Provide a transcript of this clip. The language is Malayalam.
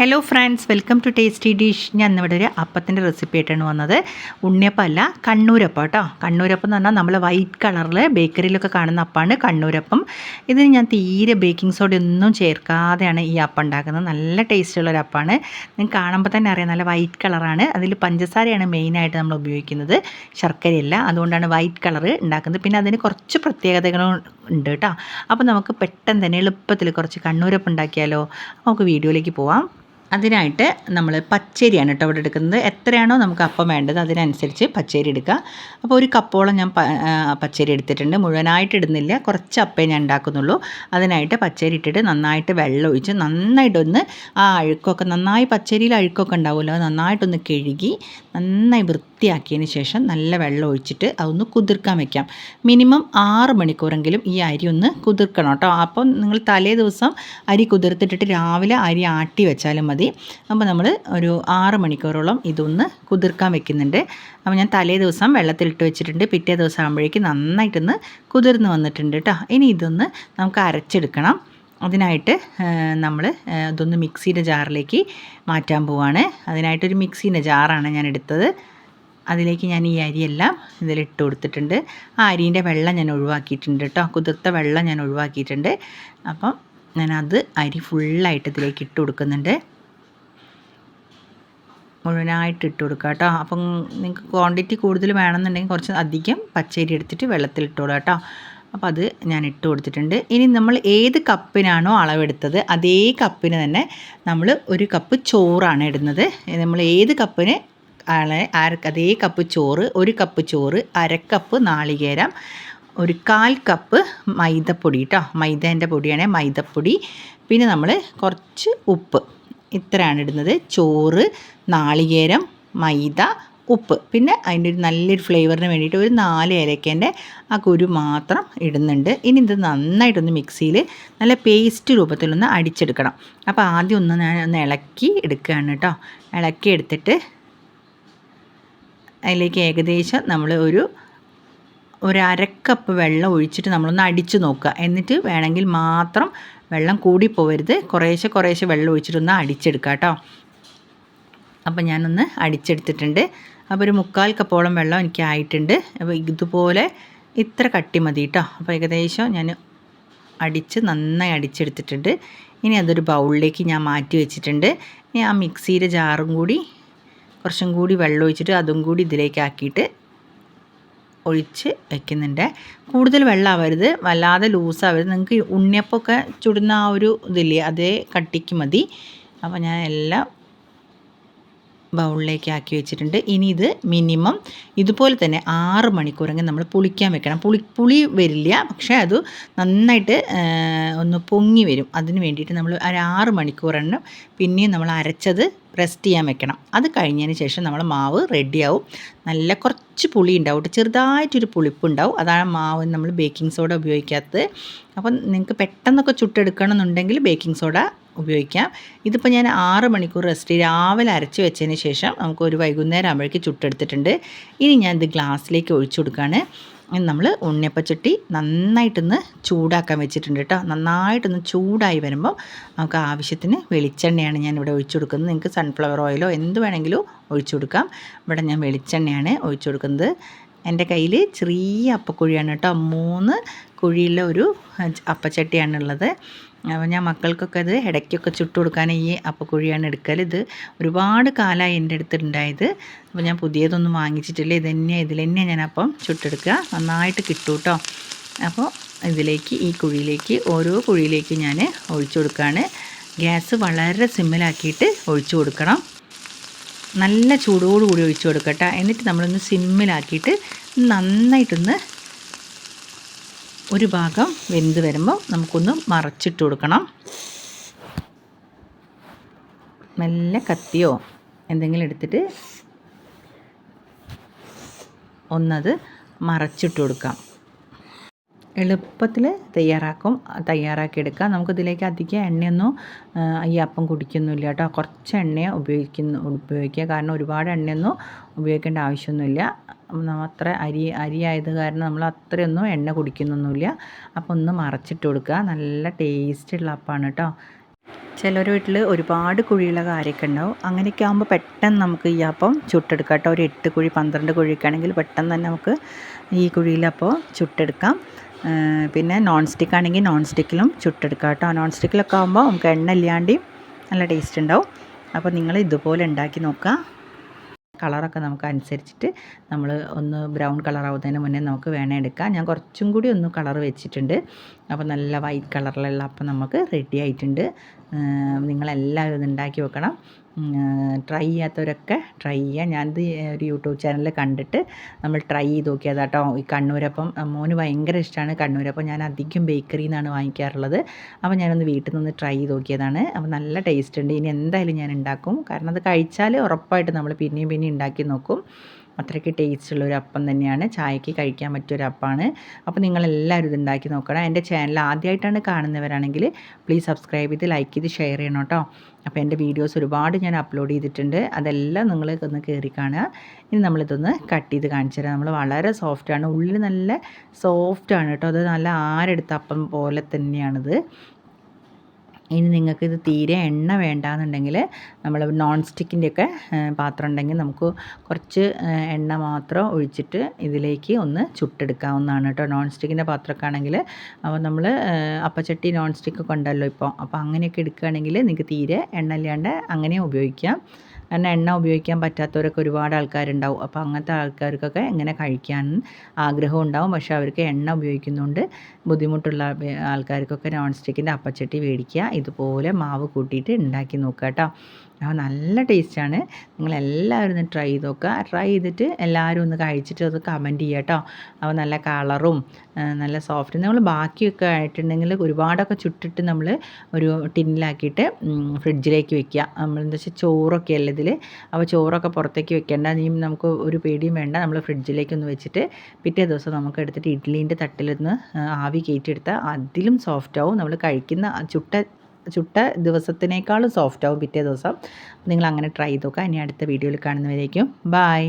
Hello friends, welcome to tasty dish. ഞാൻ ഇന്നിവിടെ ഒരു അപ്പത്തിൻ്റെ റെസിപ്പി ആയിട്ടാണ് വന്നത്. ഉണ്ണിയപ്പം അല്ല, കണ്ണൂരപ്പം കേട്ടോ. കണ്ണൂരപ്പം എന്ന് പറഞ്ഞാൽ നമ്മൾ വൈറ്റ് കളറിൽ ബേക്കറിയിലൊക്കെ കാണുന്ന അപ്പമാണ് കണ്ണൂരപ്പം. ഇതിന് ഞാൻ തീരെ ബേക്കിംഗ് സോഡ ഒന്നും ചേർക്കാതെയാണ് ഈ അപ്പം ഉണ്ടാക്കുന്നത്. നല്ല ടേസ്റ്റുള്ളൊരു അപ്പമാണ്. നിങ്ങൾക്ക് കാണുമ്പോൾ തന്നെ അറിയാം, നല്ല വൈറ്റ് കളറാണ്. അതിൽ പഞ്ചസാരയാണ് മെയിനായിട്ട് നമ്മൾ ഉപയോഗിക്കുന്നത്, ശർക്കരയല്ല. അതുകൊണ്ടാണ് വൈറ്റ് കളർ ഉണ്ടാക്കുന്നത്. പിന്നെ അതിന് കുറച്ച് പ്രത്യേകതകളും ഉണ്ട് കേട്ടോ. അപ്പോൾ നമുക്ക് പെട്ടെന്ന് തന്നെ എളുപ്പത്തിൽ കുറച്ച് കണ്ണൂരപ്പം ഉണ്ടാക്കിയാലോ? നമുക്ക് വീഡിയോയിലേക്ക് പോവാം. അതിനായിട്ട് നമ്മൾ പച്ചരിയാണ് കേട്ടോ ഇവിടെ എടുക്കുന്നത്. എത്രയാണോ നമുക്ക് അപ്പം വേണ്ടത് അതിനനുസരിച്ച് പച്ചരി എടുക്കുക. അപ്പോൾ ഒരു കപ്പോളം ഞാൻ പച്ചരി എടുത്തിട്ടുണ്ട്. മുഴുവനായിട്ട് ഇടുന്നില്ല, കുറച്ച് അപ്പേ ഞാൻ ഉണ്ടാക്കുന്നുള്ളൂ. അതിനായിട്ട് പച്ചരി ഇട്ടിട്ട് നന്നായിട്ട് വെള്ളം ഒഴിച്ച് നന്നായിട്ടൊന്ന് ആ അഴുക്കൊക്കെ, നന്നായി പച്ചരിയിൽ അഴുക്കൊക്കെ ഉണ്ടാവുമല്ലോ, നന്നായിട്ടൊന്ന് കഴുകി നന്നായി വൃത്തിയാക്കിയതിന് ശേഷം നല്ല വെള്ളം ഒഴിച്ചിട്ട് അതൊന്ന് കുതിർക്കാൻ വെക്കാം. മിനിമം 6 മണിക്കൂറെങ്കിലും ഈ അരി ഒന്ന് കുതിർക്കണം കേട്ടോ. അപ്പം നിങ്ങൾ തലേ ദിവസം അരി കുതിർത്തിട്ടിട്ട് രാവിലെ അരി ആട്ടി വെച്ചാലും മതി. അപ്പോൾ നമ്മൾ ഒരു 6 മണിക്കൂറോളം ഇതൊന്ന് കുതിർക്കാൻ വെക്കുന്നുണ്ട്. അപ്പോൾ ഞാൻ തലേ ദിവസം വെള്ളത്തിലിട്ട് വെച്ചിട്ടുണ്ട്. പിറ്റേ ദിവസം ആകുമ്പോഴേക്കും നന്നായിട്ടൊന്ന് കുതിർന്ന് വന്നിട്ടുണ്ട് കേട്ടോ. ഇനി ഇതൊന്ന് നമുക്ക് അരച്ചെടുക്കണം. അതിനായിട്ട് നമ്മൾ ഇതൊന്ന് മിക്സിയുടെ ജാറിലേക്ക് മാറ്റാൻ പോവാണ്. അതിനായിട്ടൊരു മിക്സീൻ്റെ ജാറാണ് ഞാൻ എടുത്തത്. അതിലേക്ക് ഞാൻ ഈ അരിയെല്ലാം ഇതിലിട്ട് കൊടുത്തിട്ടുണ്ട്. ആ അരീൻ്റെ വെള്ളം ഞാൻ ഒഴിവാക്കിയിട്ടുണ്ട് കേട്ടോ. കുതിർത്ത വെള്ളം ഞാൻ ഒഴിവാക്കിയിട്ടുണ്ട്. അപ്പം ഞാനത് അരി ഫുള്ളായിട്ട് ഇതിലേക്ക് ഇട്ട് കൊടുക്കുന്നുണ്ട്. മുഴുവനായിട്ട് ഇട്ട് കൊടുക്കുക കേട്ടോ. അപ്പം നിങ്ങൾക്ക് ക്വാണ്ടിറ്റി കൂടുതൽ വേണമെന്നുണ്ടെങ്കിൽ കുറച്ച് അധികം പച്ചരി എടുത്തിട്ട് വെള്ളത്തിലിട്ടോളൂ കേട്ടോ. അപ്പോൾ അത് ഞാൻ ഇട്ട് കൊടുത്തിട്ടുണ്ട്. ഇനി നമ്മൾ ഏത് കപ്പിനാണോ അളവെടുത്തത് അതേ കപ്പിന് തന്നെ നമ്മൾ 1 കപ്പ് ചോറാണ് ഇടുന്നത്. നമ്മൾ ഏത് കപ്പിന് അതേ കപ്പ് ചോറ്, 1 കപ്പ് ചോറ്, 1/2 കപ്പ് നാളികേരം, 1/4 കപ്പ് മൈദപ്പൊടി കേട്ടോ. മൈദേൻ്റെ പൊടിയാണ്, മൈദപ്പൊടി. പിന്നെ നമ്മൾ കുറച്ച് ഉപ്പ്, ഇത്രയാണ് ഇടുന്നത്. ചോറ്, നാളികേരം, മൈദ, ഉപ്പ്. പിന്നെ അതിൻ്റെ ഒരു നല്ലൊരു ഫ്ലേവറിന് വേണ്ടിയിട്ട് ഒരു 4 ഏലക്കേൻ്റെ ആ കുരു മാത്രം ഇടുന്നുണ്ട്. ഇനി ഇത് നന്നായിട്ടൊന്ന് മിക്സിയിൽ നല്ല പേസ്റ്റ് രൂപത്തിലൊന്ന് അടിച്ചെടുക്കണം. അപ്പോൾ ആദ്യം ഒന്ന് ഇളക്കി എടുക്കുകയാണ് കേട്ടോ. ഇളക്കി എടുത്തിട്ട് അതിലേക്ക് ഏകദേശം നമ്മൾ ഒരു 1/2 കപ്പ് വെള്ളം ഒഴിച്ചിട്ട് നമ്മളൊന്ന് അടിച്ചു നോക്കുക. എന്നിട്ട് വേണമെങ്കിൽ മാത്രം, വെള്ളം കൂടി പോകരുത്, കുറേശ്ശെ വെള്ളം ഒഴിച്ചിട്ടൊന്ന് അടിച്ചെടുക്കുക കേട്ടോ. അപ്പോൾ ഞാനൊന്ന് അടിച്ചെടുത്തിട്ടുണ്ട്. അപ്പോൾ ഒരു 1/4 കപ്പോളം വെള്ളം എനിക്ക് ആയിട്ടുണ്ട്. അപ്പോൾ ഇതുപോലെ ഇത്ര കട്ടി മതി കേട്ടോ. അപ്പോൾ ഏകദേശം ഞാൻ നന്നായി അടിച്ചെടുത്തിട്ടുണ്ട്. ഇനി അതൊരു ബൗളിലേക്ക് ഞാൻ മാറ്റി വെച്ചിട്ടുണ്ട്. ഇനി ആ മിക്സിയുടെ ജാറും കൂടി കുറച്ചും കൂടി വെള്ളം ഒഴിച്ചിട്ട് അതും കൂടി ഇതിലേക്ക് ആക്കിയിട്ട് ഒഴിച്ച് വയ്ക്കുന്നുണ്ട്. കൂടുതൽ വെള്ളമാവരുത്, വല്ലാതെ ലൂസാവരുത്. നിങ്ങൾക്ക് ഉണ്ണിയപ്പമൊക്കെ ചുടുന്ന ആ ഒരു ഇതില്ലേ, അതേ കട്ടിക്ക് മതി. അപ്പോൾ ഞാൻ എല്ലാം ബൗളിലേക്ക് ആക്കി വെച്ചിട്ടുണ്ട്. ഇനി ഇത് മിനിമം ഇതുപോലെ തന്നെ 6 മണിക്കൂറെങ്കിൽ നമ്മൾ പുളിക്കാൻ വെക്കണം. പുളി വരില്ല, പക്ഷേ അത് നന്നായിട്ട് ഒന്ന് പൊങ്ങി വരും. അതിന് വേണ്ടിയിട്ട് നമ്മൾ 6 മണിക്കൂറെണ്ണം പിന്നെയും നമ്മൾ അരച്ചത് റെസ്റ്റ് ചെയ്യാൻ വെക്കണം. അത് കഴിഞ്ഞതിന് ശേഷം നമ്മൾ മാവ് റെഡിയാവും. നല്ല കുറച്ച് പുളി ഉണ്ടാവും, ചെറുതായിട്ടൊരു പുളിപ്പുണ്ടാവും. അതാണ് മാവ് നമ്മൾ ബേക്കിംഗ് സോഡ ഉപയോഗിക്കാത്തത്. അപ്പം നിങ്ങൾക്ക് പെട്ടെന്നൊക്കെ ചുട്ടെടുക്കണം എന്നുണ്ടെങ്കിൽ ബേക്കിംഗ് സോഡ ഉപയോഗിക്കാം. ഇതിപ്പോൾ ഞാൻ 6 മണിക്കൂർ റെസ്റ്റ് രാവിലെ അരച്ച് വെച്ചതിന് ശേഷം നമുക്ക് ഒരു വൈകുന്നേരം ആകുമ്പോഴേക്ക് ചുട്ടെടുത്തിട്ടുണ്ട്. ഇനി ഞാൻ ഇത് ഗ്ലാസ്സിലേക്ക് ഒഴിച്ചു കൊടുക്കുകയാണ്. നമ്മൾ ഉണ്ണിയപ്പച്ചട്ടി നന്നായിട്ടൊന്ന് ചൂടാക്കാൻ വെച്ചിട്ടുണ്ട് കേട്ടോ. നന്നായിട്ടൊന്ന് ചൂടായി വരുമ്പോൾ നമുക്ക് ആവശ്യത്തിന് വെളിച്ചെണ്ണയാണ് ഞാൻ ഇവിടെ ഒഴിച്ചു കൊടുക്കുന്നത്. നിങ്ങൾക്ക് സൺഫ്ലവർ ഓയിലോ എന്ത് വേണമെങ്കിലും ഒഴിച്ചു കൊടുക്കാം. ഇവിടെ ഞാൻ വെളിച്ചെണ്ണയാണ് ഒഴിച്ചു കൊടുക്കുന്നത്. എൻ്റെ കയ്യിൽ ചെറിയ അപ്പക്കുഴിയാണ് കേട്ടോ. 3 കുഴിയുള്ള ഒരു അപ്പച്ചട്ടിയാണുള്ളത്. അപ്പോൾ ഞാൻ മക്കൾക്കൊക്കെ അത് ഇടയ്ക്കൊക്കെ ചുട്ട് കൊടുക്കാൻ ഈ അപ്പക്കുഴിയാണ് എടുക്കൽ. ഇത് ഒരുപാട് കാലമായി എൻ്റെ അടുത്തുണ്ടായത്. അപ്പോൾ ഞാൻ പുതിയതൊന്നും വാങ്ങിച്ചിട്ടില്ല. ഇതിൽ തന്നെ ഞാൻ അപ്പം ചുട്ടെടുക്കുക. നന്നായിട്ട് കിട്ടും കേട്ടോ. അപ്പോൾ ഈ കുഴിയിലേക്ക്, ഓരോ കുഴിയിലേക്ക് ഞാൻ ഒഴിച്ചു കൊടുക്കുകയാണ്. ഗ്യാസ് വളരെ സിമ്മിലാക്കിയിട്ട് ഒഴിച്ചു കൊടുക്കണം. നല്ല ചൂടോടുകൂടി ഒഴിച്ചു കൊടുക്കട്ടെ. എന്നിട്ട് നമ്മളൊന്ന് സിമ്മിലാക്കിയിട്ട് നന്നായിട്ടൊന്ന് ഒരു ഭാഗം വെന്ത് വരുമ്പോൾ നമുക്കൊന്ന് മറച്ചിട്ട് കൊടുക്കണം. നല്ല കത്തിയോ എന്തെങ്കിലും എടുത്തിട്ട് ഒന്നത് മറച്ചിട്ട് കൊടുക്കാം. എളുപ്പത്തിൽ തയ്യാറാക്കിയെടുക്കാം. നമുക്കിതിലേക്ക് അധികം എണ്ണയൊന്നും ഈ അപ്പം കുടിക്കുന്നില്ല കേട്ടോ. കുറച്ച് എണ്ണയെ ഉപയോഗിക്കുക. കാരണം ഒരുപാട് എണ്ണയൊന്നും ഉപയോഗിക്കേണ്ട ആവശ്യമൊന്നുമില്ല. അത്ര അരിയായത് കാരണം നമ്മൾ അത്രയൊന്നും എണ്ണ കുടിക്കുന്നൊന്നുമില്ല. അപ്പോൾ ഒന്ന് മറച്ചിട്ട് കൊടുക്കുക. നല്ല ടേസ്റ്റുള്ള അപ്പമാണ് കേട്ടോ. ചിലർ വീട്ടിൽ ഒരുപാട് കുഴിയുള്ള കാര്യമൊക്കെ ഉണ്ടാവും. അങ്ങനെയൊക്കെ ആകുമ്പോൾ പെട്ടെന്ന് നമുക്ക് ഈ അപ്പം ചുട്ടെടുക്കാം കേട്ടോ. ഒരു 8 കുഴി 12 കുഴിയൊക്കെ ആണെങ്കിൽ പെട്ടെന്ന് തന്നെ നമുക്ക് ഈ കുഴിയിലപ്പോൾ ചുട്ടെടുക്കാം. പിന്നെ നോൺ സ്റ്റിക്ക് ആണെങ്കിൽ നോൺ സ്റ്റിക്കിലും ചുട്ടെടുക്കാം കേട്ടോ. നോൺ സ്റ്റിക്കിലൊക്കെ ആകുമ്പോൾ നമുക്ക് എണ്ണ ഇല്ലാണ്ടെയും നല്ല ടേസ്റ്റ് ഉണ്ടാവും. അപ്പോൾ നിങ്ങൾ ഇതുപോലെ ഉണ്ടാക്കി നോക്കുക. കളറൊക്കെ നമുക്ക് അനുസരിച്ചിട്ട് നമ്മൾ ഒന്ന് ബ്രൗൺ കളർ ആവുന്നതിന് മുന്നേ നമുക്ക് വേണേൽ എടുക്കാം. ഞാൻ കുറച്ചും കൂടി ഒന്ന് കളർ വെച്ചിട്ടുണ്ട്. അപ്പോൾ നല്ല വൈറ്റ് കളറിലുള്ള അപ്പം നമുക്ക് റെഡി ആയിട്ടുണ്ട്. നിങ്ങളെല്ലാവരും ഇത് ഉണ്ടാക്കി വെക്കണം. ട്രൈ ചെയ്യാത്തവരൊക്കെ ട്രൈ ചെയ്യുക. ഞാനിത് ഒരു യൂട്യൂബ് ചാനലിൽ കണ്ടിട്ട് നമ്മൾ ട്രൈ ചെയ്ത് നോക്കിയതാണ് കേട്ടോ. ഈ കണ്ണൂരപ്പം മോന് ഭയങ്കര ഇഷ്ടമാണ് കണ്ണൂരപ്പം. ഞാൻ അധികം ബേക്കറിയിൽ നിന്നാണ് വാങ്ങിക്കാറുള്ളത്. അപ്പോൾ ഞാനൊന്ന് വീട്ടിൽ നിന്ന് ട്രൈ ചെയ്ത് നോക്കിയതാണ്. അപ്പോൾ നല്ല ടേസ്റ്റ് ഉണ്ട്. ഇനി എന്തായാലും ഞാൻ ഉണ്ടാക്കും. കാരണം അത് കഴിച്ചാൽ ഉറപ്പായിട്ട് നമ്മൾ പിന്നെയും പിന്നെയും ഉണ്ടാക്കി നോക്കും. അത്രയ്ക്ക് ടേസ്റ്റുള്ള ഒരു അപ്പം തന്നെയാണ്. ചായക്ക് കഴിക്കാൻ പറ്റിയൊരു അപ്പമാണ്. അപ്പോൾ നിങ്ങളെല്ലാവരും ഇത് ഉണ്ടാക്കി നോക്കണം. എൻ്റെ ചാനൽ ആദ്യമായിട്ടാണ് കാണുന്നവരാണെങ്കിൽ പ്ലീസ് സബ്സ്ക്രൈബ് ചെയ്ത് ലൈക്ക് ചെയ്ത് ഷെയർ ചെയ്യണം കേട്ടോ. അപ്പോൾ എൻ്റെ വീഡിയോസ് ഒരുപാട് ഞാൻ അപ്ലോഡ് ചെയ്തിട്ടുണ്ട്. അതെല്ലാം നിങ്ങൾ ഒന്ന് കയറി കാണുക. ഇനി നമ്മളിതൊന്ന് കട്ട് ചെയ്ത് കാണിച്ചു തരാം. നമ്മൾ വളരെ സോഫ്റ്റാണ്, ഉള്ളിൽ നല്ല സോഫ്റ്റാണ് കേട്ടോ. അത് നല്ല ആരെടുത്ത അപ്പം പോലെ തന്നെയാണിത്. ഇനി നിങ്ങൾക്കിത് തീരെ എണ്ണ വേണ്ടാന്നുണ്ടെങ്കിൽ നമ്മൾ നോൺ സ്റ്റിക്കിൻ്റെയൊക്കെ പാത്രം ഉണ്ടെങ്കിൽ നമുക്ക് കുറച്ച് എണ്ണ മാത്രം ഒഴിച്ചിട്ട് ഇതിലേക്ക് ഒന്ന് ചുട്ടെടുക്കാവുന്നതാണ് കേട്ടോ. നോൺ സ്റ്റിക്കിൻ്റെ പാത്രമൊക്കെ ആണെങ്കിൽ അപ്പോൾ നമ്മൾ അപ്പച്ചട്ടി നോൺ സ്റ്റിക്കൊക്കെ ഉണ്ടല്ലോ ഇപ്പോൾ. അപ്പോൾ അങ്ങനെയൊക്കെ എടുക്കുകയാണെങ്കിൽ നിങ്ങൾക്ക് തീരെ എണ്ണ ഇല്ലാണ്ട് അങ്ങനെ ഉപയോഗിക്കാം. കാരണം എണ്ണ ഉപയോഗിക്കാൻ പറ്റാത്തവരൊക്കെ ഒരുപാട് ആൾക്കാരുണ്ടാവും. അപ്പോൾ അങ്ങനത്തെ ആൾക്കാർക്കൊക്കെ ഇങ്ങനെ കഴിക്കാൻ ആഗ്രഹം ഉണ്ടാവും. പക്ഷേ അവർക്ക് എണ്ണ ഉപയോഗിക്കുന്നതുകൊണ്ട് ബുദ്ധിമുട്ടുള്ള ആൾക്കാർക്കൊക്കെ നോൺ സ്റ്റിക്കിൻ്റെ അപ്പച്ചട്ടി മേടിക്കുക. ഇതുപോലെ മാവ് കൂട്ടിയിട്ട് ഉണ്ടാക്കി നോക്കുക കേട്ടോ. അപ്പോൾ നല്ല ടേസ്റ്റാണ്. നിങ്ങളെല്ലാവരും ഒന്ന് ട്രൈ ചെയ്ത് നോക്കുക. ട്രൈ ചെയ്തിട്ട് എല്ലാവരും ഒന്ന് കഴിച്ചിട്ട് അത് കമൻറ്റ് ചെയ്യുക കേട്ടോ. അപ്പോൾ നല്ല കളറും നല്ല സോഫ്റ്റ്. നമ്മൾ ബാക്കിയൊക്കെ ആയിട്ടുണ്ടെങ്കിൽ ഒരുപാടൊക്കെ ചുട്ടിട്ട് നമ്മൾ ഒരു ടിന്നിലാക്കിയിട്ട് ഫ്രിഡ്ജിലേക്ക് വെക്കുക. നമ്മളെന്താ വെച്ചാൽ ചോറൊക്കെ അല്ലേ ഇതിൽ. അപ്പോൾ ചോറൊക്കെ പുറത്തേക്ക് വെക്കേണ്ട. ഇനി നമുക്ക് ഒരു പേടിയും വേണ്ട. നമ്മൾ ഫ്രിഡ്ജിലേക്കൊന്ന് വെച്ചിട്ട് പിറ്റേ ദിവസം നമുക്ക് എടുത്തിട്ട് ഇഡ്ഡലീൻ്റെ തട്ടിലൊന്ന് ആവി കയറ്റിയെടുത്താൽ അതിലും സോഫ്റ്റാവും. നമ്മൾ കഴിക്കുന്ന ചുട്ട ദിവസത്തിനേക്കാളും സോഫ്റ്റാവും പിറ്റേ ദിവസം. നിങ്ങൾ അങ്ങനെ ട്രൈ ചെയ്ത് നോക്കുക. ഇനി അടുത്ത വീഡിയോയിൽ കാണുന്നവരേക്കും ബായ്.